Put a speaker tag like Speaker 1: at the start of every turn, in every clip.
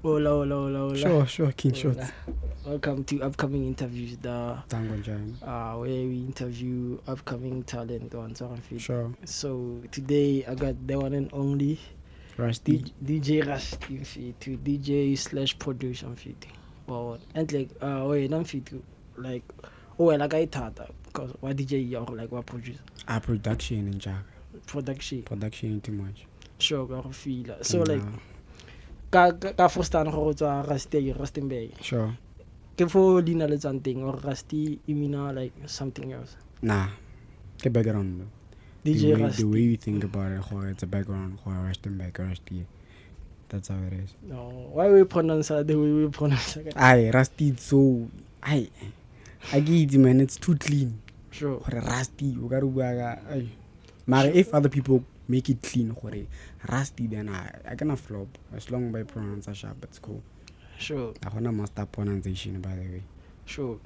Speaker 1: Hola, hola, hola, hola.
Speaker 2: Sure, King Shots.
Speaker 1: Welcome to Upcoming Interviews,
Speaker 2: Tango
Speaker 1: where we interview upcoming talent on Feed.
Speaker 2: Sure.
Speaker 1: So today I got the one and only
Speaker 2: Ruzzzty.
Speaker 1: DJ Ruzzzty feed to DJ / producer feed. Well, and like wait, I'm feed to like like I thought because what DJ or like what producer?
Speaker 2: Production in Jack.
Speaker 1: Production.
Speaker 2: Production too much.
Speaker 1: Sure, got feel. So like ka first time go tswa Rustenburg.
Speaker 2: Sure.
Speaker 1: Ke for leina le something or Ruzzzty you mean like something else?
Speaker 2: Nah. The background.
Speaker 1: DJ
Speaker 2: The way
Speaker 1: Ruzzzty.
Speaker 2: you think about it, it's a background for Rustenburg, Ruzzzty. That's how it is.
Speaker 1: No, why we pronounce it the way we pronounce it?
Speaker 2: Aye, Ruzzzty it's so I get it, man, it's too clean.
Speaker 1: Sure.
Speaker 2: Ruzzzty, if other people make it clean, Ruzzzty, then I cannot flop. As long as I pronounce it sharp, it's cool.
Speaker 1: Sure.
Speaker 2: I want to master pronunciation, by the way.
Speaker 1: Sure.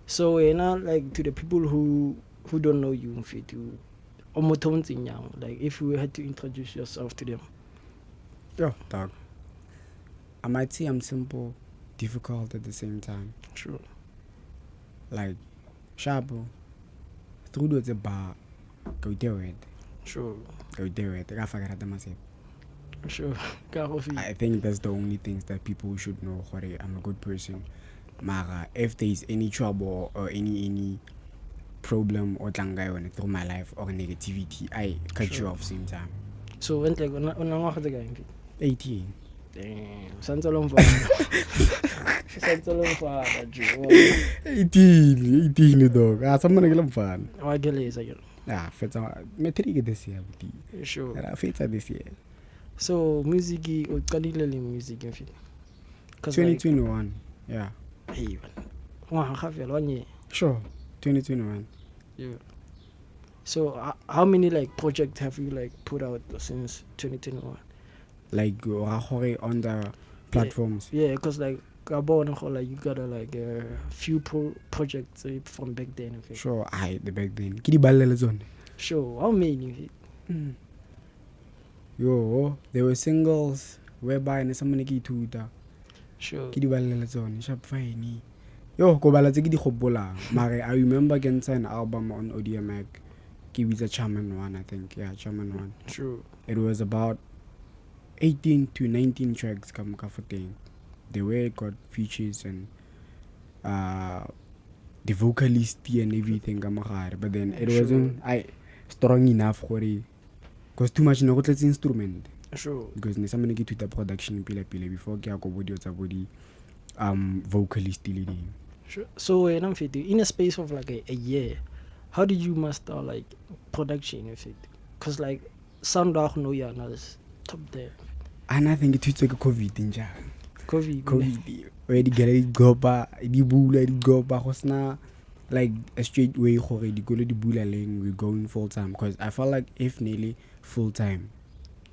Speaker 1: So like to the people who don't know you, like if you had to introduce yourself to them.
Speaker 2: Yeah, dog. I might say I'm simple, difficult at the same time.
Speaker 1: Sure.
Speaker 2: Like, sharp. Through the bar, go do it.
Speaker 1: Sure.
Speaker 2: Go do it. I forget that myself.
Speaker 1: Sure.
Speaker 2: I think that's the only things that people should know. I'm a good person. Mara, if there is any trouble or any problem or tlangai through my life or negativity, I cut you off same time.
Speaker 1: So when like on the guy
Speaker 2: 18.
Speaker 1: Damn, sounds a long for. Sounds a long for that.
Speaker 2: 18 dog. Someone get fun.
Speaker 1: Why get is again?
Speaker 2: Yeah, feta metric this year.
Speaker 1: Sure.
Speaker 2: Feta this year.
Speaker 1: So music or kanilele music in fit.
Speaker 2: 2021. Yeah.
Speaker 1: Hey, have 1 year.
Speaker 2: Sure. 2021.
Speaker 1: Yeah. So how many like projects have you like put out since 2021?
Speaker 2: Like on the platforms.
Speaker 1: Yeah, because like you got like a few projects from back then. Okay?
Speaker 2: Sure, the back then. Kidi balele zone.
Speaker 1: Sure, how many?
Speaker 2: Yo, there were singles whereby someone ki tuta.
Speaker 1: Sure.
Speaker 2: Kidi balele zone. Sharp fine. Yo, ko bala tse ki di gopola. Mare I remember getting an album on Audio Mac. Ki was a Chairman 1, I think. Yeah, Chairman 1.
Speaker 1: Sure.
Speaker 2: It was about 18 to 19 tracks come thing. The way it got features and the vocalist and everything but then it wasn't strong enough for it because too much no instrument.
Speaker 1: Sure.
Speaker 2: Because somebody get to the production pile before get go body vocalist leading.
Speaker 1: Sure. So in a space of like a year, how did you master like production if it? Because like sound out no yeah now top there.
Speaker 2: And I think it's like a COVID in Japan.
Speaker 1: COVID.
Speaker 2: Where the gallery go back, the bula go back was now like a straight way for the go to the bula lane. We're going full time because I felt like if nearly full time,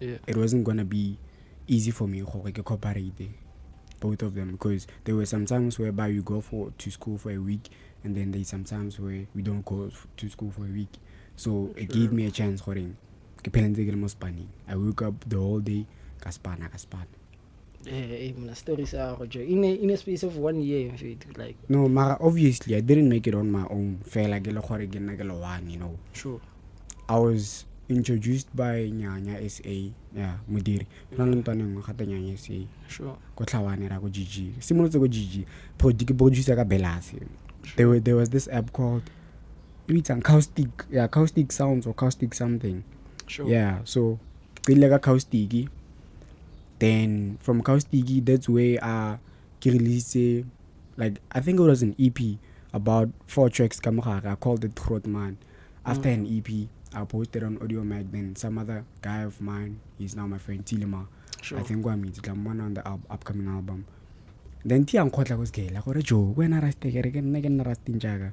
Speaker 2: it wasn't gonna be easy for me to cooperate both of them because there were some times whereby you go to school for a week and then there's some times where we don't go to school for a week. So it gave me a chance for him. I woke up the whole day. Kaspana.
Speaker 1: Stories are in a space of 1 year, like.
Speaker 2: No, obviously I didn't make it on my own. You know.
Speaker 1: Sure.
Speaker 2: I was introduced by Nyanya SA, yeah, Mudiri. SA.
Speaker 1: Sure.
Speaker 2: Gigi. Similar to Gigi. Producer Belasi. There was this app called it's acoustic sounds or acoustic something.
Speaker 1: Sure.
Speaker 2: Yeah, so like acoustic. Then from Kaustigi, that's where I released like I think it was an EP about 4 tracks. I called it Throat Man. After an EP, I posted on Audio Mac. Then some other guy of mine, he's now my friend Tilima.
Speaker 1: Sure.
Speaker 2: I think I'm one on the upcoming album. Then Tiam Kotla was gay. Like, Joe, when I rest again, Rustin Jaga.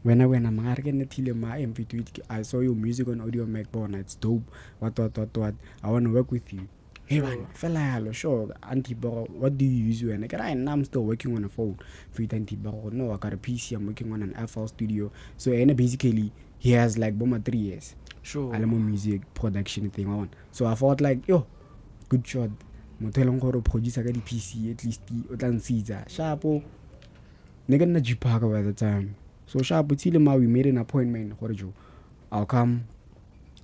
Speaker 2: When I'm again Tilima MP2, I saw your music on Audio Mac. It's dope. What. I want to work with you. Hey man, fella, hello, sure. Auntie Baro, what do you use when I'm still working on a phone. Free Auntie Baro, no, I got a PC, I'm working on an FL studio. So basically he has like 3 years.
Speaker 1: Sure.
Speaker 2: Alamo music production thing on. So I thought like, yo, good shot. motho eleng gore o producer ka di-PC at least o tla nsitsa sharpo ne ke nna G-Park by the time. So sharp Tilema we made an appointment gore jo I'll come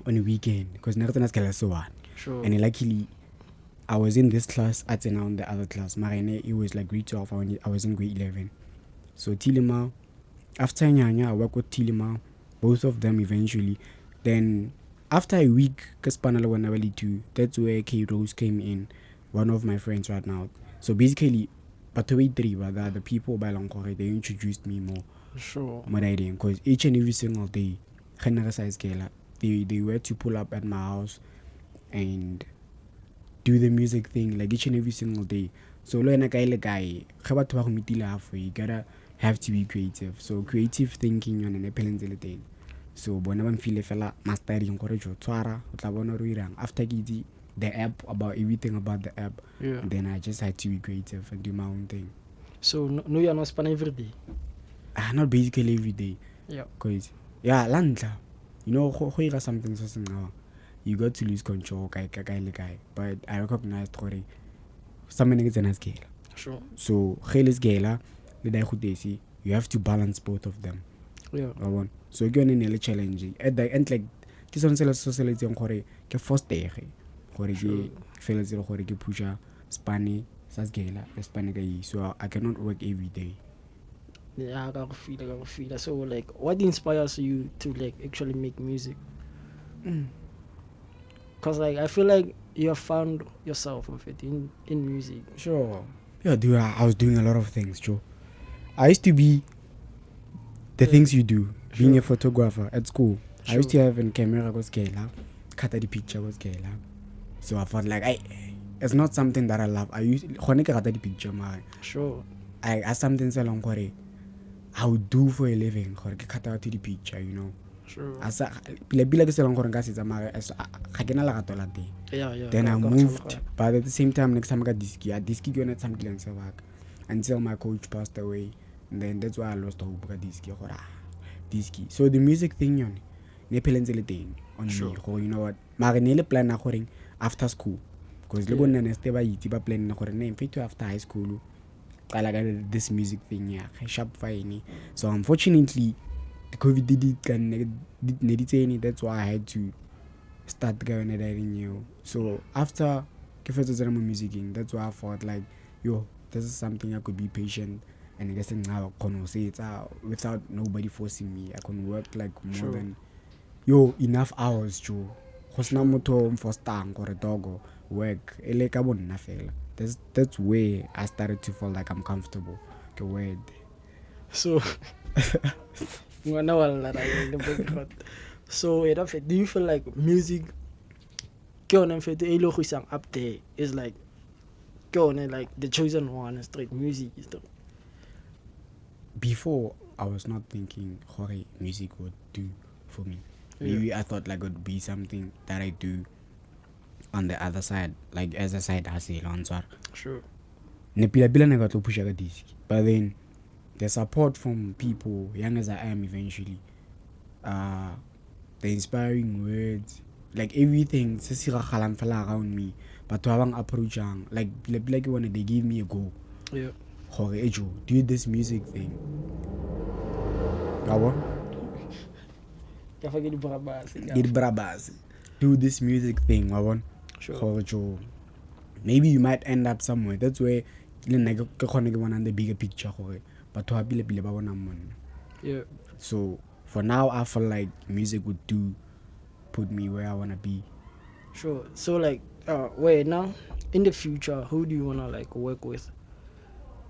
Speaker 2: on a weekend because ne re tsena sekala se one.
Speaker 1: Sure.
Speaker 2: And luckily I was in this class at now in the other class. Marine it was like grade 12 I was in grade 11. So Tilema after Nyanya I worked with Tilema, both of them eventually. Then after a week Kaspanala one too, that's where K Rose came in, one of my friends right now. So basically but the people by Langkore, they introduced me more.
Speaker 1: Sure.
Speaker 2: More idea because each and every single day they were to pull up at my house and do the music thing like each and every single day. So you gotta have to be creative. So creative thinking on an appellant thing. So whenever I'm feeling fella mastering after the app about everything about the app,
Speaker 1: Yeah.
Speaker 2: and then I just had to be creative and do my own thing.
Speaker 1: So no you're not spending every day.
Speaker 2: Not basically every day.
Speaker 1: Yeah.
Speaker 2: Cause landla. You know something so you got to lose control but I recognize Tori something is an scale.
Speaker 1: Sure.
Speaker 2: So scale you have to balance both of them.
Speaker 1: Yeah.
Speaker 2: So you're in a challenge. At the end like this on society on Kore ke first day. Kore ke feel zero Kore ke pusha Spani sasgela Spani so I cannot work every day.
Speaker 1: Yeah, I got feel. So like what inspires you to like actually make music? Cause like I feel like you have found yourself with it in music.
Speaker 2: Sure. Yeah, dude, I was doing a lot of things, Joe. I used to be the things you do, being a photographer at school. I used to have a camera was scale, cut the picture was scale. So I felt like it's not something that I love. I used to cut the picture, man.
Speaker 1: Sure.
Speaker 2: I something so long I would do for a living, cut out the picture, you know.
Speaker 1: Sure. Yeah.
Speaker 2: Then I moved, but at the same time next time I got diski going at some killing until my coach passed away, and then that's why I lost hope about diski. So the music thing on
Speaker 1: Sure.
Speaker 2: me, you know what? Marinele plan after school, because look on the step by plan after high school. I like this music thing, yeah, sharp fine. So unfortunately, the COVID did it, that's why I had to start going at new. So after music, that's why I thought like, this is something I could be patient and I guess now I can say it without nobody forcing me. I can work like more than enough hours, Joe. Because now I'm for stang or a dog or work. That's where I started to feel like I'm comfortable. Okay,
Speaker 1: So so do you feel like music up there is like like the chosen one straight music is the
Speaker 2: before I was not thinking how music would do for me. Maybe I thought like it would be something that I do on the other side, like as a side hustle on sir.
Speaker 1: Sure.
Speaker 2: But then the support from people, young as I am eventually, the inspiring words, like everything around me, but to have an approach like when they give me a go.
Speaker 1: Yeah.
Speaker 2: Do this music thing. Get brabas. Do this music thing,
Speaker 1: Sure.
Speaker 2: Maybe you might end up somewhere. That's where the bigger picture. But to have
Speaker 1: Yeah.
Speaker 2: so for now I feel like music would put me where I wanna be.
Speaker 1: Sure. So like wait now in the future who do you wanna like work with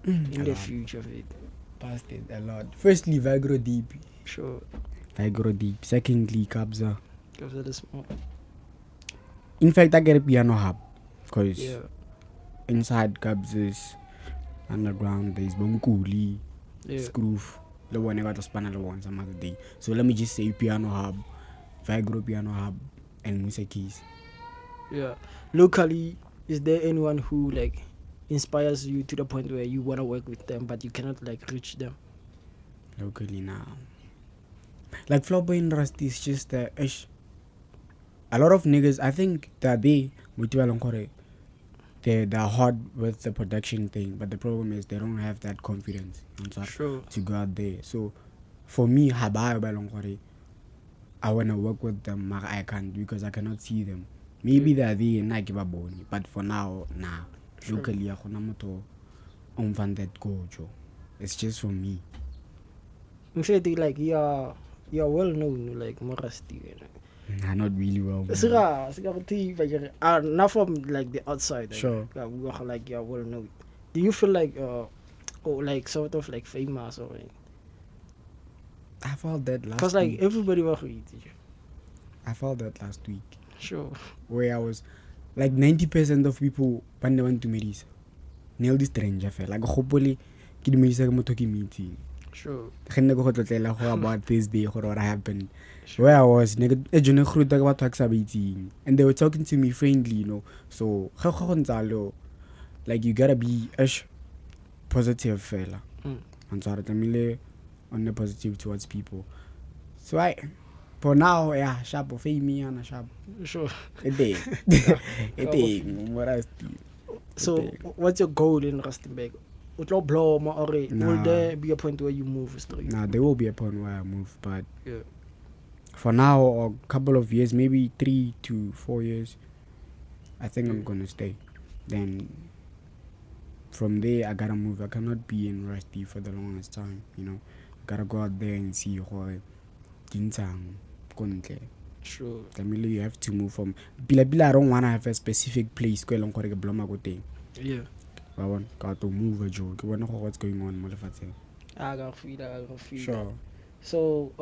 Speaker 1: in the future of it?
Speaker 2: Past it a lot. Firstly, Vigro Deep.
Speaker 1: Sure.
Speaker 2: Vigro Deep. Secondly, Kabza.
Speaker 1: Because that is more.
Speaker 2: In fact, I get a piano hub. Because inside Kabza's underground, there's Bonkuli, Scroof. The one I got to span one some other day. So let me just say piano hub, Vigro piano hub, and Musa Keys.
Speaker 1: Yeah. Locally, is there anyone who like inspires you to the point where you want to work with them but you cannot like reach them?
Speaker 2: Locally now, like Flopper in Ruzzzty is just a lot of niggas. I think that they they're hard with the production thing, but the problem is they don't have that confidence to go out there. So for me, I wanna work with them, but I can't because I cannot see them. Maybe they're there, na give a boni, but for now, nah. Locally, I on van that go, Joe. It's just for me.
Speaker 1: In fact, like you're well known, like more Ruzzzty.
Speaker 2: Nah, not really well.
Speaker 1: Not from like the outside.
Speaker 2: Sure.
Speaker 1: Like you're well known. Do you feel like like sort of like famous or anything?
Speaker 2: I felt that last
Speaker 1: Because like
Speaker 2: week.
Speaker 1: everybody was with you.
Speaker 2: I felt that last week.
Speaker 1: Sure.
Speaker 2: Where I was like 90% of people when they went to Mary's. Nail the stranger fell. Like hopefully kid me say mo talking meeting.
Speaker 1: Sure.
Speaker 2: Kgenne go tlotlela go about Thursday what happened. Where I was and they were talking to me friendly, you know. So like you gotta be positive fella. And so on the positive towards people. So for now, yeah, sharp of me and a sharp.
Speaker 1: Sure.
Speaker 2: It is. What else?
Speaker 1: So what's your goal in Rustenburg? Will there be a point where you move straight?
Speaker 2: Nah, there will be a point where I move, but
Speaker 1: yeah.
Speaker 2: For now, a couple of years, maybe 3 to 4 years, I think I'm gonna stay. Then from there, I gotta move. I cannot be in Ruzzzty for the longest time, you know. I gotta go out there and see how
Speaker 1: Sure.
Speaker 2: Tamile, you have to move from Bila. I don't wanna have a specific place where long
Speaker 1: yeah.
Speaker 2: I want to move a joke. You know what's going on,
Speaker 1: I got feel
Speaker 2: Sure.
Speaker 1: that. So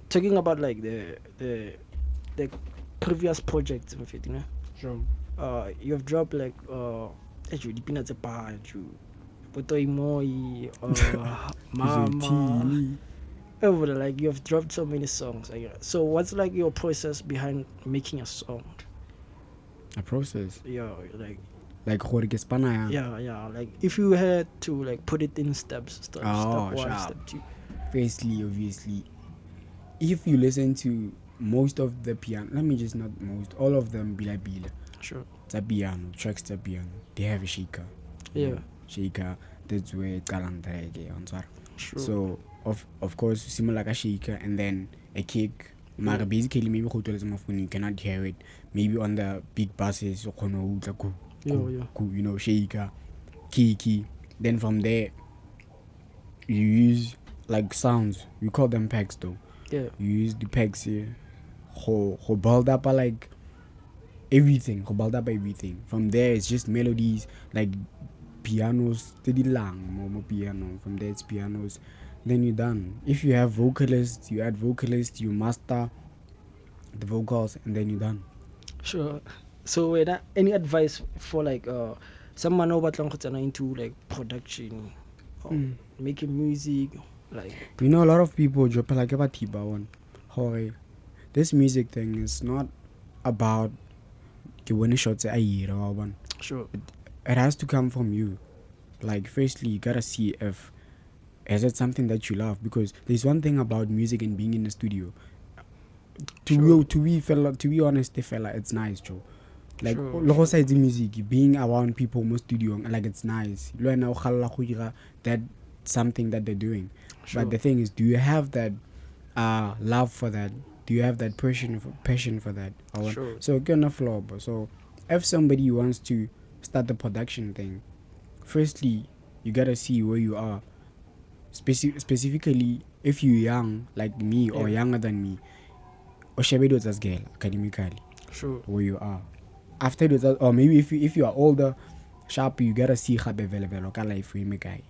Speaker 1: talking about like the previous projects of it, you know.
Speaker 2: Sure.
Speaker 1: You have dropped like actually the peanuts bar you Potoi Moi Mama. Like you have dropped so many songs. So what's like your process behind making a song?
Speaker 2: A process.
Speaker 1: Yeah,
Speaker 2: like
Speaker 1: yeah. Like if you had to like put it in steps, step one, step two.
Speaker 2: Firstly, obviously, if you listen to most of the piano, let me just not most, all of them bila.
Speaker 1: Sure.
Speaker 2: It's a piano, tracks the piano. They have a shaker.
Speaker 1: Yeah.
Speaker 2: Shaker. That's where it's answer.
Speaker 1: Sure.
Speaker 2: So of course similar like a shaker and then a kick.
Speaker 1: Yeah.
Speaker 2: Basically maybe you cannot hear it. Maybe on the big buses or you know, shaker, key. Then from there you use like sounds. We call them pegs though.
Speaker 1: Yeah.
Speaker 2: You use the pegs here. Ho build up like everything. From there it's just melodies like pianos, steady lang, more piano. From there it's pianos. Then you're done. If you have vocalists, you add vocalists, you master the vocals, and then you're done.
Speaker 1: Sure. So any advice for like someone who into like production or making music, like
Speaker 2: you know, a lot of people drop like about Tiba one. This music thing is not about winning shots a year or one.
Speaker 1: Sure.
Speaker 2: It has to come from you. Like firstly you gotta see if is it something that you love, because there's one thing about music and being in the studio. To be honest, fella, it's nice, Joe. Like logo side music, being around people most studio, like it's nice. That something that they're doing.
Speaker 1: Sure.
Speaker 2: But the thing is, do you have that love for that? Do you have that passion for that?
Speaker 1: Sure.
Speaker 2: So gonna flop. So if somebody wants to start the production thing, firstly you gotta see where you are. Specifically, if you're young like me or younger than me, or as girl academically,
Speaker 1: sure,
Speaker 2: where you are. After that, or maybe if you are older, sharp, you gotta see how available life we make guy.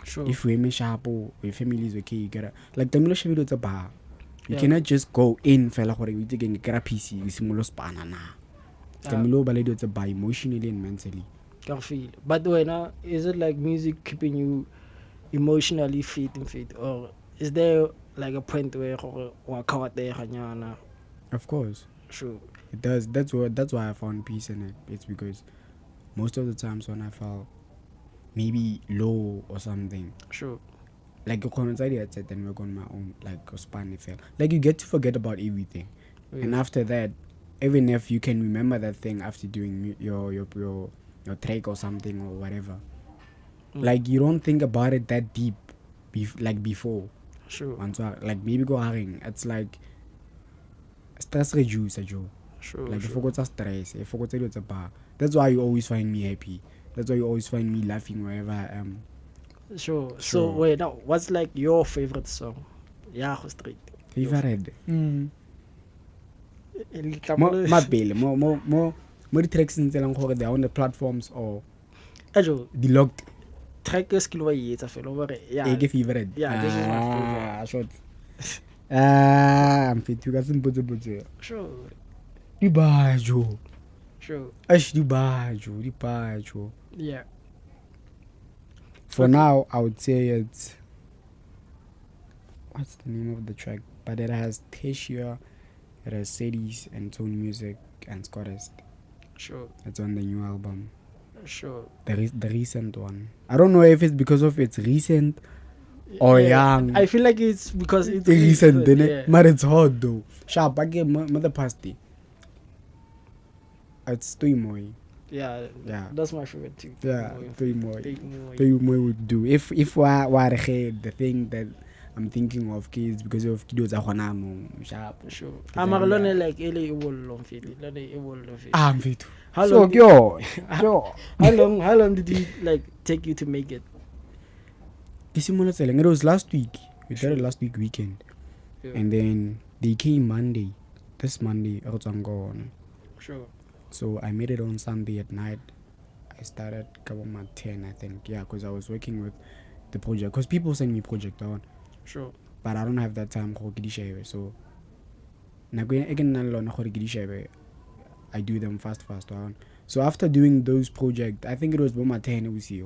Speaker 1: Sure.
Speaker 2: If we make sharp or your family is okay, you gotta like the middle shadow a bar. You cannot just go in fella for we taking a PC with simulos banana. The middle balado to buy emotionally and mentally.
Speaker 1: Can feel. But when is it like music keeping you emotionally fit, or is there like a point where
Speaker 2: of course,
Speaker 1: sure,
Speaker 2: it does. That's why I found peace in it. It's because most of the times when I felt maybe low or something,
Speaker 1: sure,
Speaker 2: like you're inside it, then work on my own, like a span fell. Like you get to forget about everything, and after that, even if you can remember that thing after doing your your track or something or whatever. Like you don't think about it that deep, like before.
Speaker 1: Sure.
Speaker 2: Like maybe go hiring. It's like stress reducer, Joe.
Speaker 1: Sure.
Speaker 2: Like
Speaker 1: Sure.
Speaker 2: if I got stress, if I got a bar. That's why you always find me happy. That's why you always find me laughing wherever I am.
Speaker 1: Sure. So
Speaker 2: Sure.
Speaker 1: wait, now what's like your favorite song? Yeah, straight.
Speaker 2: Favorite.
Speaker 1: Mo
Speaker 2: More the tracks in Zealand they're on the platforms or
Speaker 1: Ajo,
Speaker 2: the locked.
Speaker 1: track skill wa etsa fela over. Yeah.
Speaker 2: Eke favorite.
Speaker 1: Yeah, this is my favorite.
Speaker 2: Short. I'm fit. You got some butcher.
Speaker 1: Sure.
Speaker 2: Di bajo.
Speaker 1: Sure.
Speaker 2: Ash di bajo.
Speaker 1: Yeah.
Speaker 2: For now, I would say it's what's the name of the track? But it has Teshia, it has Sadie's and Tone Music and Scottest.
Speaker 1: Sure.
Speaker 2: It's on the new album.
Speaker 1: Sure.
Speaker 2: The recent one. I don't know if it's because of it's recent or young.
Speaker 1: I feel like it's because it's
Speaker 2: recent,
Speaker 1: yeah.
Speaker 2: But it's hard though. Sharp, I get mother pasty. It's three more.
Speaker 1: Yeah, that's my favorite too.
Speaker 2: Yeah, three more.
Speaker 1: Three more.
Speaker 2: Three more would do. If the thing that I'm thinking of kids because of kids are sharp.
Speaker 1: Sure. I'm alone like ele evolve fit.
Speaker 2: I'm fit.
Speaker 1: How
Speaker 2: So
Speaker 1: long? How long did it like take you to make it?
Speaker 2: It was last week. We did it last week weekend.
Speaker 1: Yeah.
Speaker 2: And then they came Monday. This Monday, I was gone.
Speaker 1: Sure.
Speaker 2: So I made it on Sunday at night. I started at 10, I think. Yeah, because I was working with the project. Because people send me project on.
Speaker 1: Sure.
Speaker 2: But I don't have that time. So I do them fast on. So after doing those projects, I think it was about 10 we see.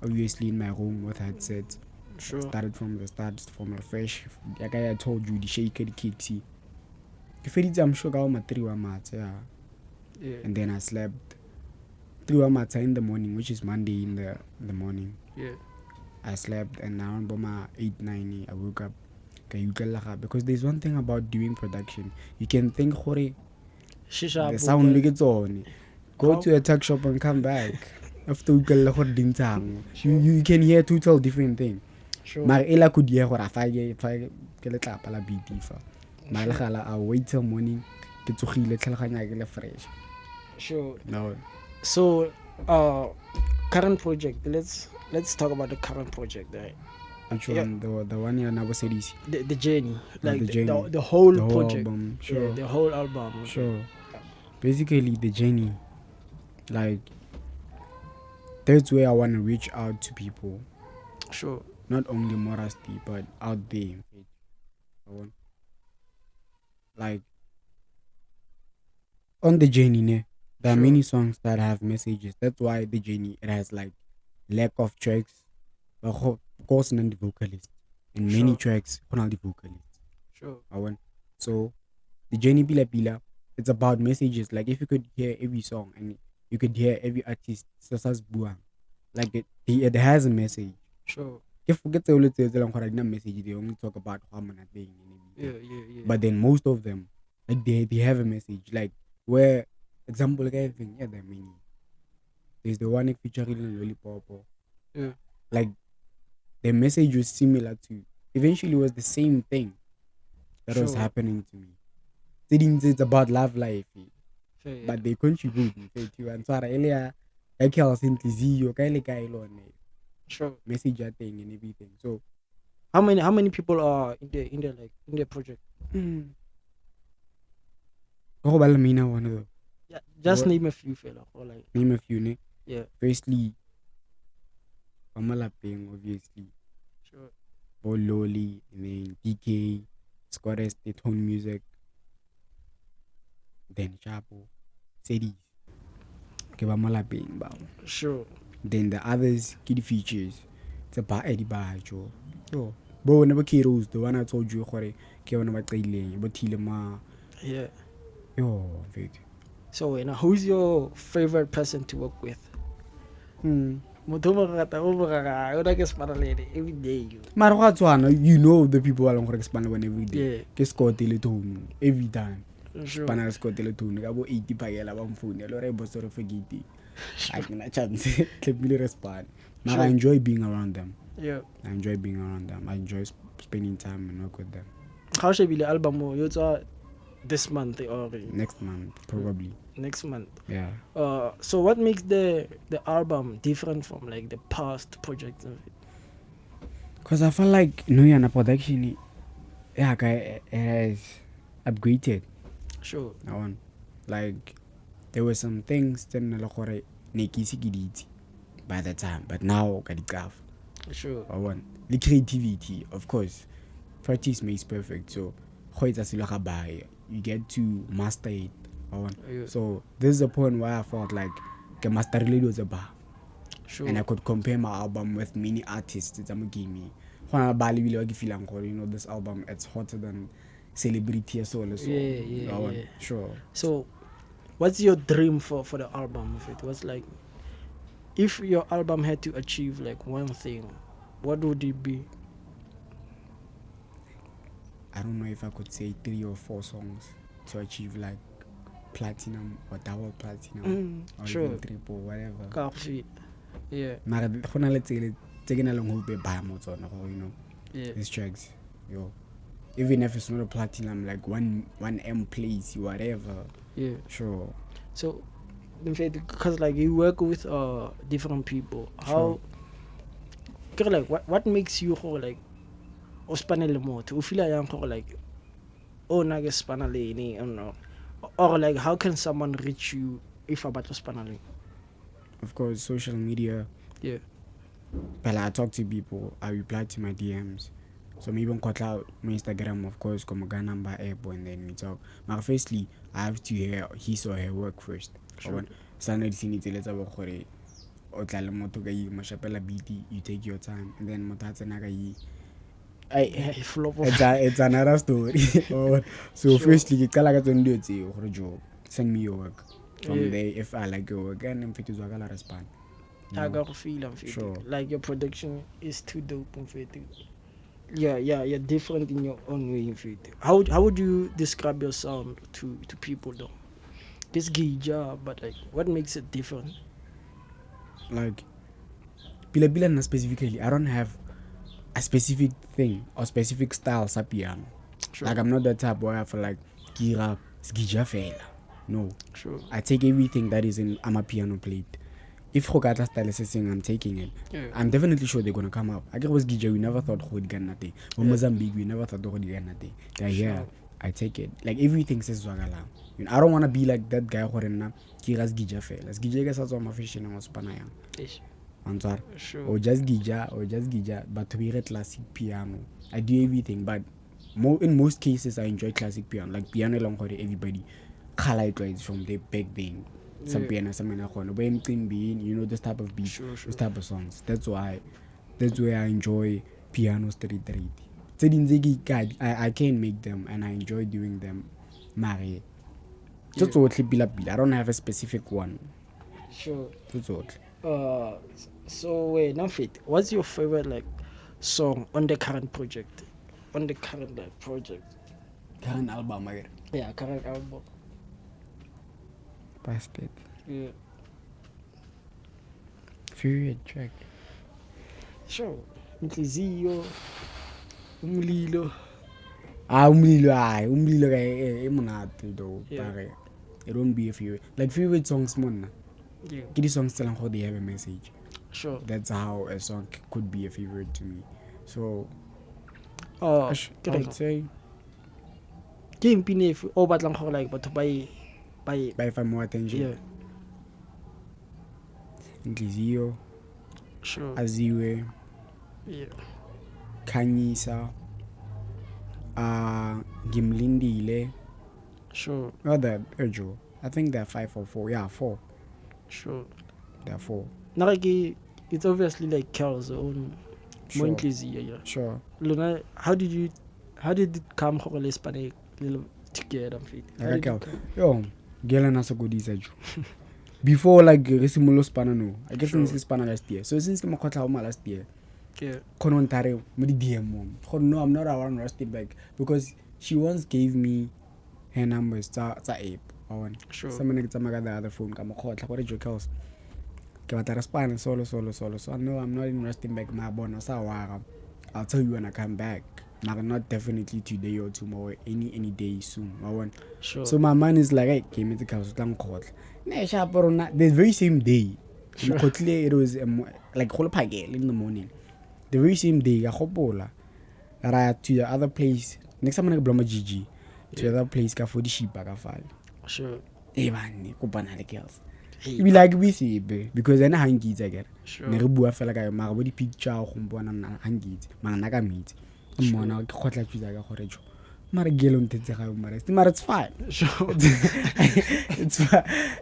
Speaker 2: Obviously in my room with headsets.
Speaker 1: Sure.
Speaker 2: Started from the start, from refresh. Like I told you, the shaker, the kicks. If it is, I'm sure I got 3 months, yeah. And then I slept 3 months in the morning, which is Monday in the morning.
Speaker 1: Yeah.
Speaker 2: I slept and now I'm about 8, 9, I woke up. Because there's one thing about doing production. You can think, the sound gets on. Go to a tuck shop and come back. After you can hear total different things.
Speaker 1: Sure.
Speaker 2: But ela could hear what I I'll wait till morning. Get to fresh.
Speaker 1: Sure.
Speaker 2: No.
Speaker 1: So, current project. Let's talk about the current project, right?
Speaker 2: Which one? The one you never said is
Speaker 1: the journey, like
Speaker 2: the journey.
Speaker 1: The whole project,
Speaker 2: album. Sure.
Speaker 1: Yeah, the whole album.
Speaker 2: Sure. Basically, the journey, like that's where I want to reach out to people.
Speaker 1: Sure.
Speaker 2: Not only Ruzzzty, but out there. Like on the journey, there are many songs that have messages. That's why the journey it has like lack of tracks, but of course not the vocalist. In many tracks, not the vocalist.
Speaker 1: Sure.
Speaker 2: So the journey Pila, it's about messages. Like if you could hear every song and you could hear every artist, like it has a message.
Speaker 1: Sure.
Speaker 2: If we get to a message, they only talk about harmony thing.
Speaker 1: Yeah.
Speaker 2: But then most of them, like they have a message. Like where example like everything, yeah, the meaning. There's the one featuring Lollipop.
Speaker 1: Yeah.
Speaker 2: Like the message was similar to eventually was the same thing that was happening to me. It's about love life. But they contribute to and so earlier I can simply see you
Speaker 1: sure
Speaker 2: message thing and everything. So
Speaker 1: how many people are in the project?
Speaker 2: Oh well, one of them.
Speaker 1: Yeah, just name a few fella or like
Speaker 2: name a few, ne?
Speaker 1: Yeah.
Speaker 2: Firstly, Pamalapeng, obviously.
Speaker 1: Sure.
Speaker 2: Paul Loli, and then DK, Squares, the tone music. Then Chapo, Sadie's. Okay, Pamalapeng, bow.
Speaker 1: Sure.
Speaker 2: Then the others, kid features. It's about Eddie Bajo. So, but never Kiros, the one I told you, Kevin about Taylor, but Tilema.
Speaker 1: Yeah.
Speaker 2: Yo, wait.
Speaker 1: So, now who's your favorite person to work with? Every day.
Speaker 2: You know the people along for expand one every day.
Speaker 1: Yeah.
Speaker 2: Scott telephone every time.
Speaker 1: Sure.
Speaker 2: Panel Scott telephone. I go 80 pagela one phone. I don't know forget. I can a chance. Clip respond. But
Speaker 1: Sure.
Speaker 2: I enjoy being around them.
Speaker 1: Yeah.
Speaker 2: I enjoy being around them. I enjoy spending time and work with them.
Speaker 1: How should be the album you this month or
Speaker 2: Next month, probably.
Speaker 1: next month?
Speaker 2: Yeah.
Speaker 1: So what makes the album different from like the past projects of it?
Speaker 2: Because I feel like Nuyana production, yeah, it has upgraded.
Speaker 1: Sure.
Speaker 2: That one. Like, there were some things that nekisi by the time, but now got
Speaker 1: Sure.
Speaker 2: I want the creativity, of course. Practice makes perfect. So, you get to master it.
Speaker 1: Yeah.
Speaker 2: So this is the point where I felt like the master really was a bar.
Speaker 1: Sure.
Speaker 2: And I could compare my album with many artists that I'm giving me. When I this album it's hotter than Celebrity as well. So,
Speaker 1: Yeah.
Speaker 2: Sure.
Speaker 1: So what's your dream for the album of it? What's like if your album had to achieve like one thing, what would it be?
Speaker 2: I don't know if I could say 3 or 4 songs to achieve like platinum or double platinum or
Speaker 1: Sure.
Speaker 2: even triple, whatever.
Speaker 1: Coffee. Yeah.
Speaker 2: Mara khona le taking along hope by motsona, you know.
Speaker 1: Yeah.
Speaker 2: These tracks, yo. Even if it's not a platinum, like one M plays, whatever.
Speaker 1: Yeah.
Speaker 2: Sure.
Speaker 1: So in fact, because like you work with different people, how like what makes you go like o spanele motho o feel yang go like o na ke spanale ni or like how can someone reach you if about to spanale?
Speaker 2: Of course, social media.
Speaker 1: Yeah.
Speaker 2: But I talk to people, I reply to my DMs. So maybe on Kotla, my Instagram, of course, come a number app and then we talk. But firstly, I have to hear his or her work first.
Speaker 1: Sure.
Speaker 2: Standard sinity let's work for it. Or tell them to get mashapela BT, you take your time, and then Motatanaga. It's another story. So firstly, send me your work. From there, if I like your work, and if it is a respond.
Speaker 1: I got to feel
Speaker 2: Sure.
Speaker 1: like your production is too dope. Yeah, you're different in your own way. How would you describe your sound to people though? This gija, but like, what makes it different?
Speaker 2: Like, Bila specifically, I don't have a specific thing or specific style sa piano.
Speaker 1: Sure.
Speaker 2: Like, I'm not the type where I feel like Kira gija fela. No.
Speaker 1: Sure.
Speaker 2: I take everything that is in I'm a piano plate. If Hogata style is saying I'm taking it, I'm definitely sure they're gonna come up. I was Gija, we never thought Hod Ganate. Mozambique, we never thought Hod Ganate. Yeah, I take it. Like everything says Wagala. You know, I don't wanna be like that guy who Kira's Gija fail. As Gija gets out of my fishing and was Panaya.
Speaker 1: Sure.
Speaker 2: Or just Gija, but to be a classic piano. I do everything, but in most cases I enjoy classic piano. Like piano long everybody highlight rights from the big thing. Some piano, some you know, this type of beat, this type of songs. That's why I enjoy piano street. I can make them and I enjoy doing them. Mari. I don't have a specific one.
Speaker 1: Sure.
Speaker 2: That's
Speaker 1: So wait, now fit. What's your favorite like song on the current project? On the current like project?
Speaker 2: Current album, right?
Speaker 1: Yeah, current album.
Speaker 2: Past it.
Speaker 1: Yeah.
Speaker 2: Favorite track.
Speaker 1: Sure. Inhliziyo, umlilo.
Speaker 2: Umlilo kay emunati though. It won't be a favorite. Like favorite songs mon.
Speaker 1: Yeah.
Speaker 2: Kidi songs tell how they have a message.
Speaker 1: Sure.
Speaker 2: That's how a song could be a favorite to me. So
Speaker 1: I
Speaker 2: would say
Speaker 1: game pinef o batlang go like batho by
Speaker 2: if I'm more attention.
Speaker 1: Yeah.
Speaker 2: Inhliziyo,
Speaker 1: Sure.
Speaker 2: Aziwe,
Speaker 1: Yeah.
Speaker 2: Khanyisa, Gimlindile.
Speaker 1: Sure.
Speaker 2: Other Erjo. I think there are 5 or 4. Yeah, 4.
Speaker 1: Sure.
Speaker 2: There are 4.
Speaker 1: Naraki, it's obviously like Carl's own
Speaker 2: Sure.
Speaker 1: yeah.
Speaker 2: Sure.
Speaker 1: Luna, how did it come Hispanic together?
Speaker 2: Yo, Gela nasa godisa jo. Before like Resimulo Spanano, I guess since Spana last year. So since Makota last year, Konontare, Mudi DM mom. No, I'm not around Rusty back because she once gave me her numbers. It's a ape.
Speaker 1: Sure.
Speaker 2: Someone gets the other phone. Come a what did you call? ke batla respond solo. So no, I'm not in Rustenburg, my bona sa. I'll tell you when I come back. Not definitely today or tomorrow, any day soon.
Speaker 1: Sure.
Speaker 2: So my man is like, hey, came into house the very same day.
Speaker 1: Sure.
Speaker 2: It was like in the morning. The very same day, I to the other place. Next time I go Gigi to the other place for the sheep
Speaker 1: Sure.
Speaker 2: Man, the girls. Be like we see because I hang it again.
Speaker 1: Sure.
Speaker 2: Ne re bua fela ka ma go di picture go mbona hang it. Mana ka meet. Mmona ke khotla tsuza ka gore jo. Mara gelo ntetse ga mara it's fine.
Speaker 1: Sure.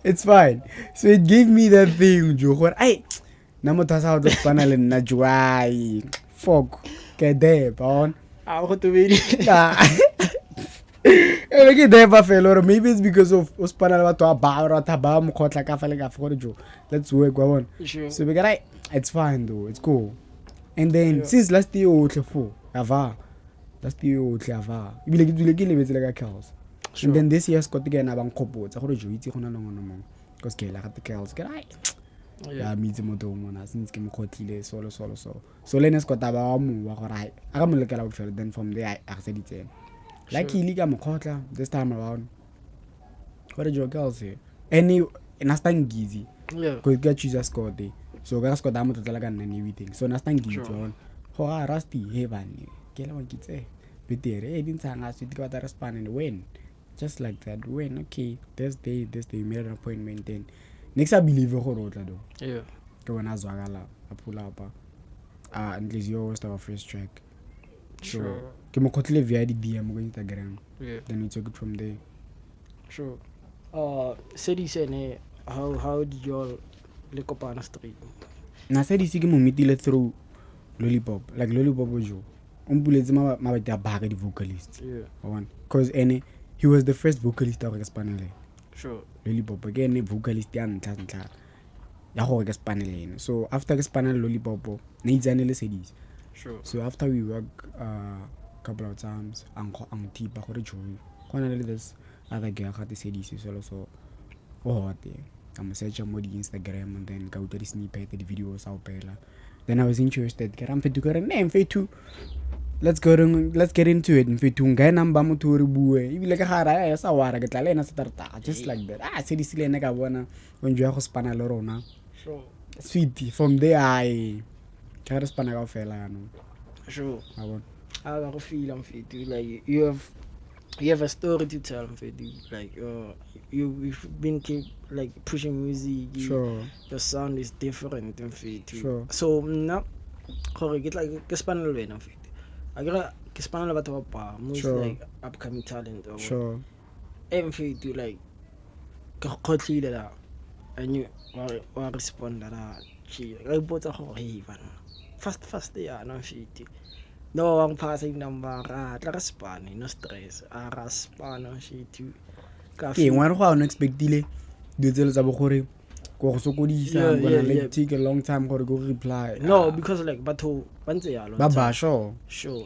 Speaker 2: It's fine. So it gave me that thing jo gore ai na motho sa go tsana le nna jwai. Fuck. Ke de bon.
Speaker 1: Go to be.
Speaker 2: Maybe it's because of Ospanal let's work.
Speaker 1: Sure.
Speaker 2: So we got it's fine though, it's cool. And then since last year last year and then this year Scott again abang kopo tsa gore jo itse gona nong because ke la the girls get ya mitse moto mona since ke mokhotlile solo so Lenny Scott aba mo wa gore ai aga mo lekela bofelo then from there I said it luckily ka mokotla this time around what did your girls say any nastan gizi because get choose score day so ga score da mo totala ka nna everything so nastan gizi on ho ga Ruzzzty he bane ke la mokitse betere e dintsanga se di ka ta respond and win just like that win okay this day made an appointment then next I believe go rotla do ke bona zwagala a pull up and is your first track.
Speaker 1: Sure.
Speaker 2: Ke mo khotlile via di DM go Instagram. Then we took it from there.
Speaker 1: Sure. Said how did y'all look up on a street?
Speaker 2: Na said ke mo meetile through Lollipop. Like Lollipop jo. Umpuletse ma ba baga di vocalists. Cause he was the first vocalist of Spanele.
Speaker 1: Sure.
Speaker 2: Lollipop again vocalist ya ntla. Ya go ke Spanele. So after ke Spanele Lollipop, ne itsanele sedis.
Speaker 1: Sure.
Speaker 2: So after we work couple of times, ang tipa gore jo. Kona le this other girl had the CDC so I'm searching more the Instagram and then go to the snippet the videos out pela. Then I was interested. I'm fit to go name fit to. Let's get into it. Fit to ngai namba mo to re bue. Ibile ka gara ya sa wara ke tla le na starta just like that. CDC le nna ka bona when you go spana le rona.
Speaker 1: Sure.
Speaker 2: Sweet from there I can't spana ka fela no.
Speaker 1: Sure.
Speaker 2: I
Speaker 1: go feel I'm fit like you have a story to tell like you've been like pushing music.
Speaker 2: Sure.
Speaker 1: Your sound is different and fit.
Speaker 2: Sure.
Speaker 1: So now gore get like ke spana le wena fit. I got ke spana le batho ba most like upcoming talent or
Speaker 2: sure.
Speaker 1: And fit like ke khotlile la and you wa respond la chi ga ipotsa gore hey bana fast ya no fit. No, I'm passing number. Tla spane, no stress. Ra spana shit.
Speaker 2: Ke ngwana go unexpectedly ditselo tsa bogore go sokodisa gonna like take a long time gore go reply.
Speaker 1: No, because like batho bantse yalo.
Speaker 2: Baba sure.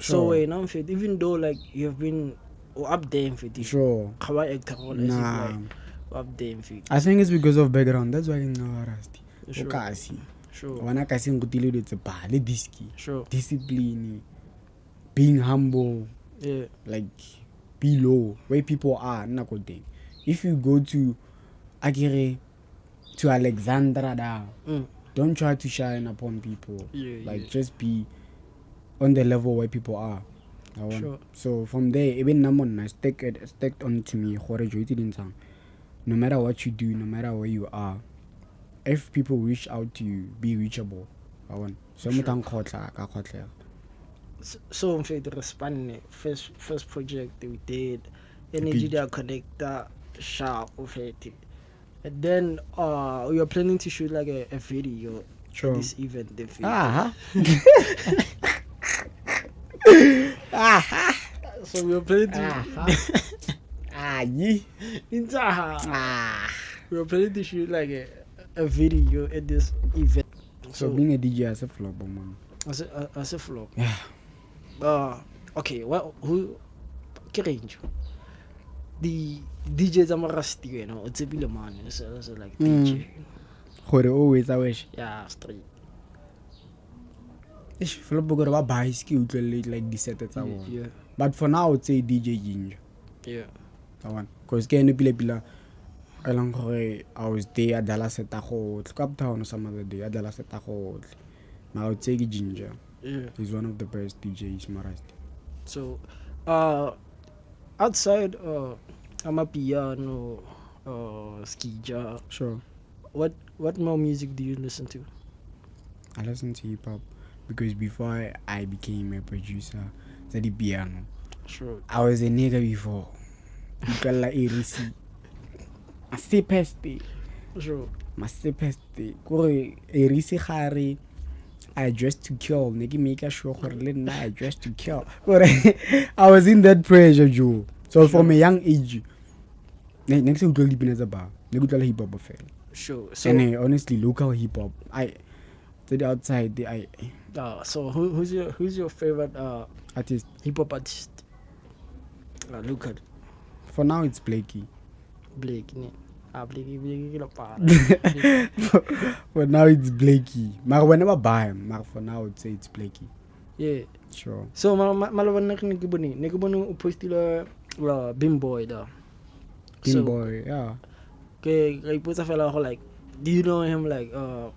Speaker 1: So when I'm fit, even though like you have been up there in fit.
Speaker 2: Sure.
Speaker 1: How I act like up there in fit.
Speaker 2: I think it's because of background. That's why you know Ruzzzty.
Speaker 1: Sure. Sure.
Speaker 2: Wana ka seng go tile ditse ba le diski.
Speaker 1: Sure.
Speaker 2: Discipline. Being humble, like below where people are, not good thing. If you go to Agire, to Alexandra, don't try to shine upon people. Just be on the level where people are.
Speaker 1: Sure.
Speaker 2: So from there, even Namon, stick on to me. No matter what you do, no matter where you are, if people reach out to you, be reachable. So
Speaker 1: So for the respond first project we did energy connector sharp of it, and then we are planning to shoot like a video for this event. So we are planning to we are planning to shoot like a video at this event.
Speaker 2: So being a DJ as a flop, man.
Speaker 1: As a flop.
Speaker 2: Yeah.
Speaker 1: Okay, well, who range? The DJs are Ruzzzty, you know, it's a bit of money, so like DJ.
Speaker 2: gore always a WESHE.
Speaker 1: Yeah, straight.
Speaker 2: Ish, flop gore ba buy ski utlwele like the set tsa bona.
Speaker 1: Yeah.
Speaker 2: But for now, it's a DJ Ginger.
Speaker 1: Yeah.
Speaker 2: That one. Because ke ene pila I long gore I was there at Dallas at Cape Town or some other day at Dallas at Now it's a Ginger.
Speaker 1: Yeah.
Speaker 2: He's one of the best DJs, Marasti.
Speaker 1: So, outside amapiano, skija.
Speaker 2: Sure.
Speaker 1: What more music do you listen to?
Speaker 2: I listen to hip hop because before I became a producer, I did piano.
Speaker 1: Sure.
Speaker 2: I was a nigga before. Ikala irisi. Masipesti.
Speaker 1: Sure.
Speaker 2: Masipesti. Kore irisi khari. I dressed to kill. Nigga make a show for little I dressed to kill. I was in that pressure, Joe. So from a young age, next to do live in bar. Nigga hip hop affair.
Speaker 1: Sure. So
Speaker 2: And honestly, local hip hop. I to the outside.
Speaker 1: so who's your favorite
Speaker 2: Artist.
Speaker 1: hip hop artist? Look at
Speaker 2: For now, it's Blakey.
Speaker 1: Blake. Blakey
Speaker 2: For now, it's Blakey. But whenever buy him, for now, I would say it's Blakey.
Speaker 1: Yeah.
Speaker 2: Sure.
Speaker 1: So malawan na nagibuni upostila Bim Boy da.
Speaker 2: Bim Boy, yeah.
Speaker 1: Okay, put fella like, do you know him like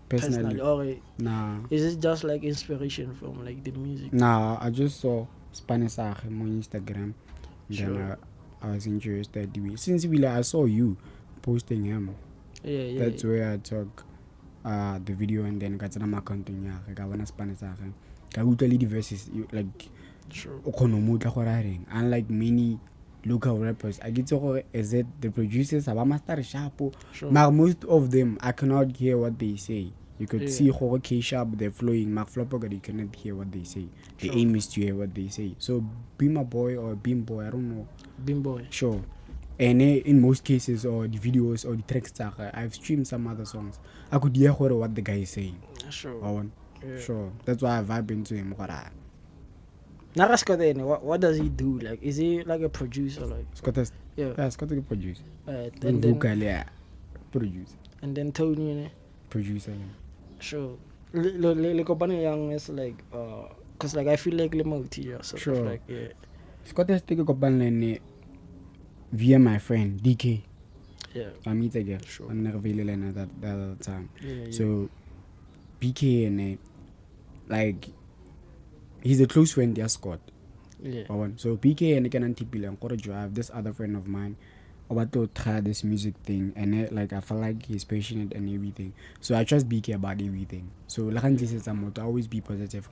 Speaker 2: Personally?
Speaker 1: or
Speaker 2: Nah.
Speaker 1: is it just like inspiration from like the music?
Speaker 2: Nah, I just saw Spanish on Instagram.
Speaker 1: Sure.
Speaker 2: Then I was interested. Since I saw you posting him.
Speaker 1: Yeah.
Speaker 2: That's where I took the video and then got my content. Yeah, I got one Spanish. I would tell you the verses like.
Speaker 1: Sure.
Speaker 2: Unlike many local rappers, I get to is it the producers have a master sharp.
Speaker 1: Sure.
Speaker 2: Most of them I cannot hear what they say. You could see how K sharp they're flowing. Mark Flopper, you cannot hear what they say. The aim is to hear what they say. So be my boy or Bim Boy, I don't know.
Speaker 1: Bim Boy.
Speaker 2: Sure. And in most cases or the videos or the tracks, I've streamed some other songs. I could hear what the guy is saying.
Speaker 1: Sure.
Speaker 2: Sure. That's why I vibe into him.
Speaker 1: Narasko then, what does he do? Like, is he like a producer? Like,
Speaker 2: Yeah, Scott is a producer.
Speaker 1: And then
Speaker 2: Producer.
Speaker 1: And then Tony,
Speaker 2: Producer.
Speaker 1: Sure. Company young is like cause like I feel like Lemoti, so
Speaker 2: Sure.
Speaker 1: like yeah.
Speaker 2: Scott has taken a company via my friend DK.
Speaker 1: Yeah.
Speaker 2: I meet again.
Speaker 1: Sure.
Speaker 2: I never really learned that other time.
Speaker 1: Yeah.
Speaker 2: So PK and like he's a close friend, yeah, Scott.
Speaker 1: Yeah.
Speaker 2: So PK and I have this other friend of mine about to try this music thing and like I feel like he's passionate and everything. So I trust BK about everything. So like I always be positive.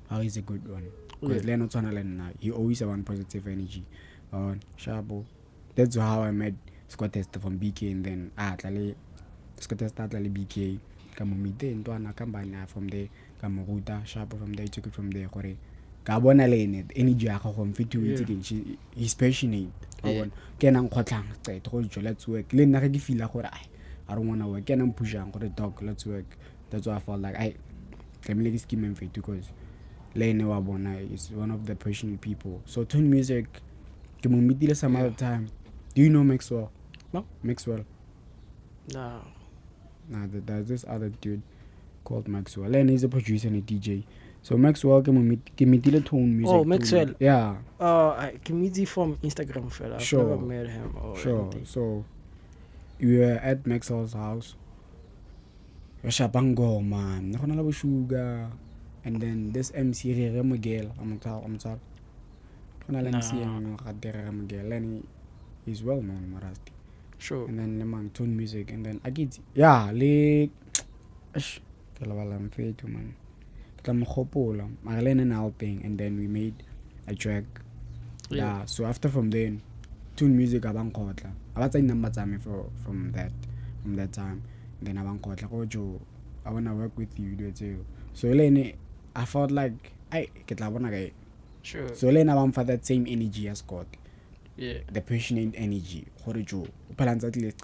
Speaker 2: How is a good one? Because he always have one positive energy. Shabo. That's how I met Scott Tester from BK and then Scott Tester BK. Come meet and from there. Come Ruta Shabo from there. Took it from there. Kabona lane energy from fit to he's passionate. Let's work. I don't wanna work. Can push talk, let's work. That's why I felt like I can make this scheme fit because Lane Wabona is one of the passionate people. So tune music can meet some other time. Do you know Maxwell?
Speaker 1: No.
Speaker 2: Maxwell.
Speaker 1: No.
Speaker 2: Nah, there's this other dude called Maxwell. Lane is a producer and a DJ. So Maxwell can meet the tone music.
Speaker 1: Oh, Maxwell.
Speaker 2: Too. Yeah.
Speaker 1: I can meet him from Instagram fella. I've
Speaker 2: Sure.
Speaker 1: never met him or anything.
Speaker 2: So we were at Maxwell's house. Shabango man. Sugar. And then this MC Miguel. I'm sorry. Lenny is well known, Marasti.
Speaker 1: Sure.
Speaker 2: And then the man tone music and then I get like man. And then we made a track. Yeah. So after from then, tune music abang kotla. About say number time from that time. Then abang kotla I wanna work with you, do it too. So Lene, I felt like I get la wanna.
Speaker 1: Sure.
Speaker 2: So Lene abang for that same energy as Scott.
Speaker 1: Yeah.
Speaker 2: The passionate energy. Horijo. Palanza at least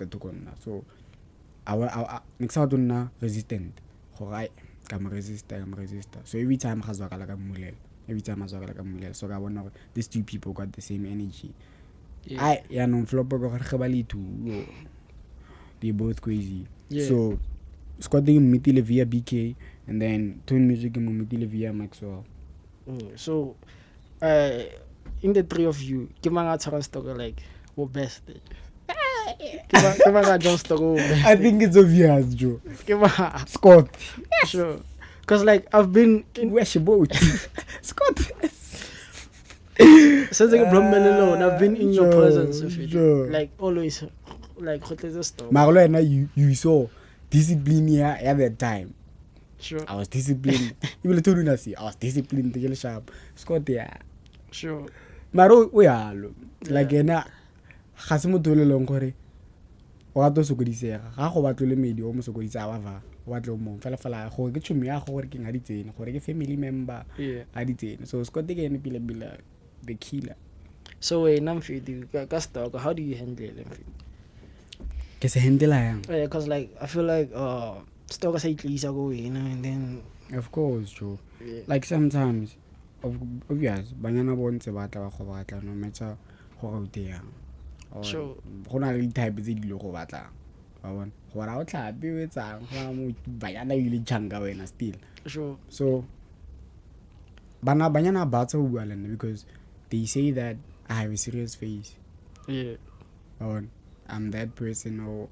Speaker 2: so I next out na resistant. Alright. I'm resistor. So every time I so I wonder these two people got the same energy.
Speaker 1: Yeah.
Speaker 2: Flopper too. They both crazy.
Speaker 1: Yeah.
Speaker 2: So squatting meetile via BK, and then tune music meetile via Maxwell.
Speaker 1: So in the three of you, ke mang a tshwarang stock like wo best? Ke mang a John stock wo best?
Speaker 2: I think it's obvious, Joe.
Speaker 1: Ke mang?
Speaker 2: Scott.
Speaker 1: Sure. Because like I've been in
Speaker 2: WESHE boat. Scott.
Speaker 1: since I got alone, I've been in your presence of it.
Speaker 2: Sure.
Speaker 1: Like always, like what is the story?
Speaker 2: Marlo and you saw discipline here at that time.
Speaker 1: Sure.
Speaker 2: I was disciplined. You will tell you I was disciplined to get sharp. Scott, yeah.
Speaker 1: Sure.
Speaker 2: Maro, we are like na Hasimo to long kore. Wa to sokodisega ga go batlole medi o mo sokodisa ba va o batlo mo fela go ke tshumi ya go gore ke ngadi tsene gore ke family member a di tsene so Scott ke ene pila the killer.
Speaker 1: So wait, Namfidi, stock, how do you handle it?
Speaker 2: Ke se handle yang
Speaker 1: because like I feel like stock say please go in and then
Speaker 2: of course Joe. Like sometimes obvious banyana bontse batla ba go batla no matter go go dia.
Speaker 1: Sure.
Speaker 2: Go na le type tse di lo go batla wa bona gore a o tlhape o etsang ga mo banyana ile changa wena still.
Speaker 1: Sure.
Speaker 2: So banyana ba tsa bua lena because they say that I have a serious face.
Speaker 1: Yeah.
Speaker 2: I'm that person or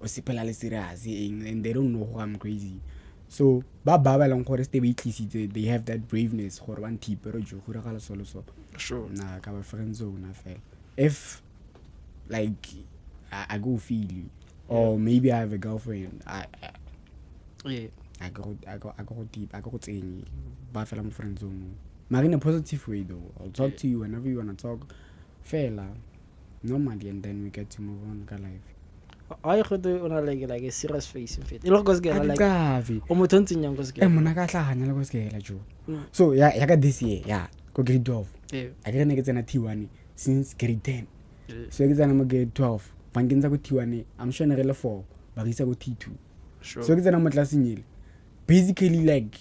Speaker 2: sipela le serious and they don't know who I'm crazy. So ba lang gore ste be tlisitse they have that braveness gore one tip pero jo go regala solo so.
Speaker 1: Sure.
Speaker 2: Na ka ba friend zone na fela. If like I go feel you, or maybe I have a girlfriend, I go deep, I go tsenyi ba fela mo friend zone. But in a positive way though. I'll talk to you whenever you wanna talk. Fela normally and then we get to move on ka life.
Speaker 1: I could do on like a serious face in fit. It looks good like
Speaker 2: o
Speaker 1: mo tontsing yang go
Speaker 2: skela. Mona ka tlhaganya le go skela jo. So ya ka this year, go grade 12. I didn't get na T1 since grade 10. So ke tsana mo grade 12. Bankenza go T1, I'm sure na re le 4, ba re isa go T2.
Speaker 1: Sure.
Speaker 2: So ke tsana mo class nyele. Basically like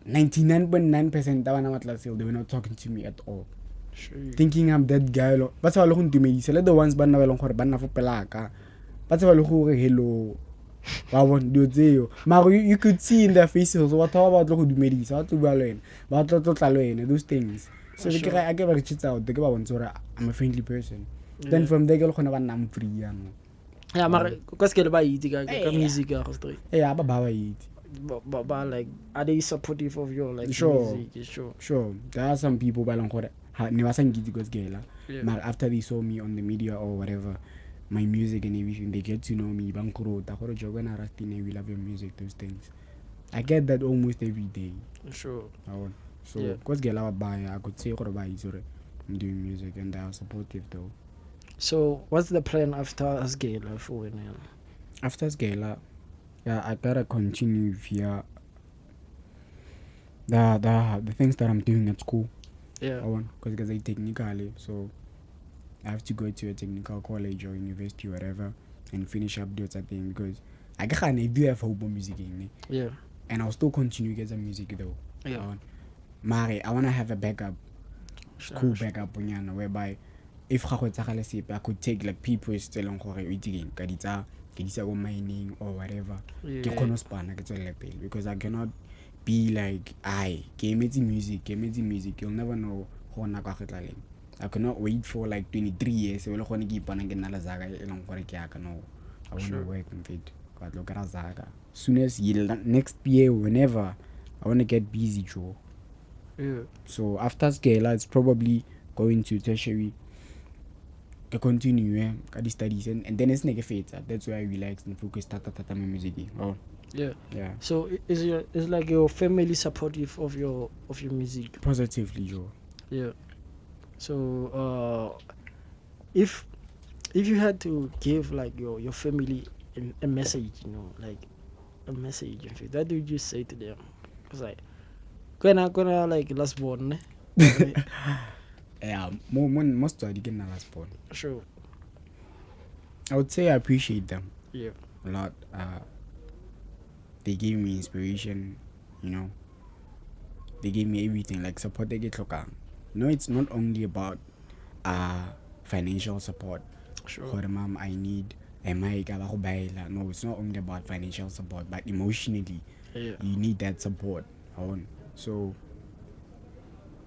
Speaker 2: 99.9% of my class they were not talking to me at all.
Speaker 1: Sure.
Speaker 2: Thinking I'm that guy. But I look to me. So let the ones banna well on banna for pelaka. But I look hello. I want to do you could see in their faces what about look to me. So to balloon. But those things. So I get very chits out. They give one so I'm a friendly person. Then from there girl I'm free.
Speaker 1: Yeah, because get by eating music.
Speaker 2: Yeah, baba eat.
Speaker 1: But like are they supportive of your like music?
Speaker 2: Sure. There are some people never sang because after they saw me on the media or whatever, my music and everything, they get to know me. Ruzzdty, we love your music, those things. I get that almost every day.
Speaker 1: Sure.
Speaker 2: So because I could say I'm doing music and they are supportive though.
Speaker 1: So what's the plan after Asgela for when?
Speaker 2: After Asgela, I gotta continue via the things that I'm doing at school.
Speaker 1: Yeah.
Speaker 2: Because I technically, so I have to go to a technical college or university or whatever and finish up those things because I do have hope on music.
Speaker 1: Yeah.
Speaker 2: And I'll still continue to get some music though.
Speaker 1: Yeah.
Speaker 2: Mari, I wanna have a backup, school backup whereby if I could take like people still on go mining or whatever. Because I cannot be like game music. You'll never know how I cannot wait for like 23 years. I wanna work in it. Soon as next year, whenever I wanna get busy, Joe.
Speaker 1: Yeah.
Speaker 2: So after Scala, it's probably going to tertiary. To continue the studies and then it's fades. That's why I relax and focus my music.
Speaker 1: Yeah. So is like your family supportive of your music?
Speaker 2: Positively, Joe.
Speaker 1: Yeah. So if you had to give like your family a message, like a message, what would you say to them? Because like gonna like last born.
Speaker 2: Yeah, most of the last born.
Speaker 1: Sure.
Speaker 2: I would say I appreciate them.
Speaker 1: Yeah.
Speaker 2: A lot. They gave me inspiration, They gave me everything, like support they get it's not only about financial support.
Speaker 1: Sure.
Speaker 2: For the mom, I need am I no, it's not only about financial support, but emotionally you need that support. So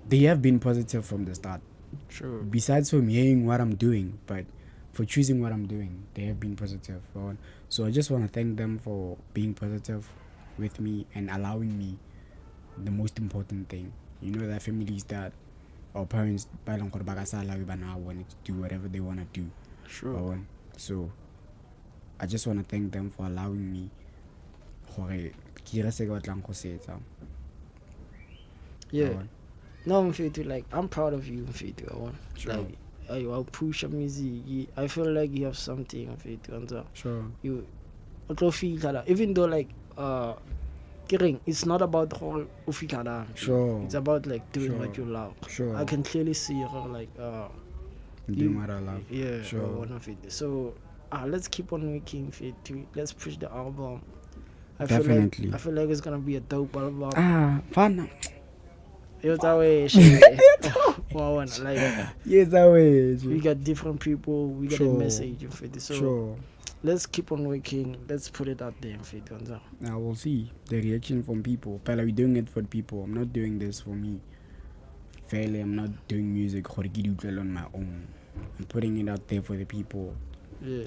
Speaker 2: they have been positive from the start.
Speaker 1: Sure.
Speaker 2: Besides from hearing what I'm doing, but for choosing what I'm doing, they have been positive. So I just want to thank them for being positive with me and allowing me the most important thing. You know, that families that our parents wanted to do whatever they want to do.
Speaker 1: Sure.
Speaker 2: So I just want to thank them for allowing me.
Speaker 1: Yeah. No, like I'm proud of you,
Speaker 2: Sure.
Speaker 1: Like I'll push your music. I feel like you have something,
Speaker 2: Sure.
Speaker 1: You feel that even though like it's not about the whole
Speaker 2: Sure.
Speaker 1: It's about like doing what you love.
Speaker 2: Sure.
Speaker 1: I can clearly see her like
Speaker 2: doing what I love.
Speaker 1: Yeah,
Speaker 2: sure.
Speaker 1: One of it. So let's keep on making let's push the album.
Speaker 2: Definitely.
Speaker 1: I feel like it's gonna be a dope album.
Speaker 2: Fun.
Speaker 1: Like we got different people, we got a message for this. So let's keep on working. Let's put it out there.
Speaker 2: Now we'll see the reaction from people. But we're doing it for people. I'm not doing this for me. Fairly, I'm not doing music on my own. I'm putting it out there for the people.
Speaker 1: Yeah.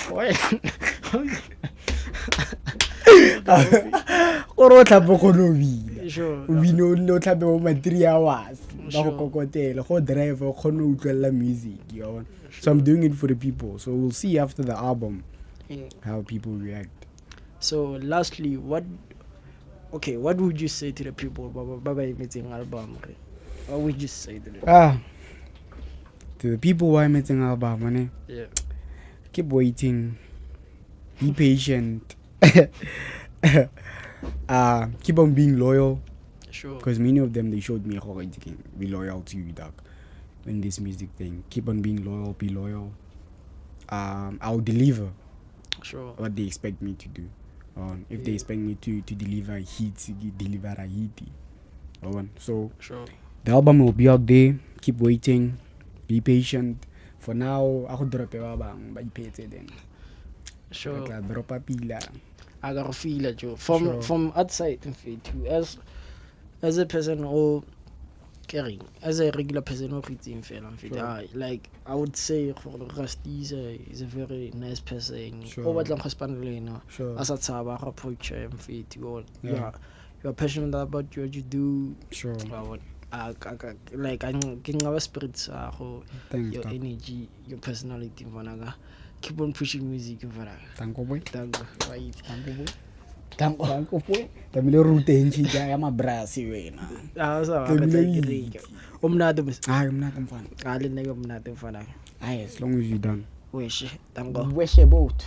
Speaker 1: Why? Sure.
Speaker 2: We know no type of 3 hours. Go drive or music. So I'm doing it for the people. So we'll see after the album how people react.
Speaker 1: So lastly, what would you say to the people about meeting album? What would you say to them?
Speaker 2: To the people who are meeting album, keep waiting. Be patient. Keep on being loyal.
Speaker 1: Sure.
Speaker 2: Because many of them, they showed me how they can be loyal to you, dog. In this music thing, keep on being loyal. Be loyal. I'll deliver.
Speaker 1: Sure.
Speaker 2: What they expect me to do. If they expect me to deliver hits, deliver a hit. So
Speaker 1: sure.
Speaker 2: The album will be out there. Keep waiting. Be patient. For now, I could drop it then.
Speaker 1: Sure.
Speaker 2: I drop a pila.
Speaker 1: I gotta feel it, Joe. From outside, as a person or caring, as a regular person or like I would say Ruzzzty is a very nice person.
Speaker 2: Sure.
Speaker 1: As a tzaba approach him you're passionate about what you do.
Speaker 2: Sure.
Speaker 1: I can have spirits, your energy, your personality. Keep on pushing music.
Speaker 2: Thank you, boy.
Speaker 1: Thank you.
Speaker 2: Thank you, boy. Tamile route enchi ya mabrasi wena.
Speaker 1: Umnado mfana.
Speaker 2: As long as you done.
Speaker 1: WESHE. Thank you.
Speaker 2: WESHE boat.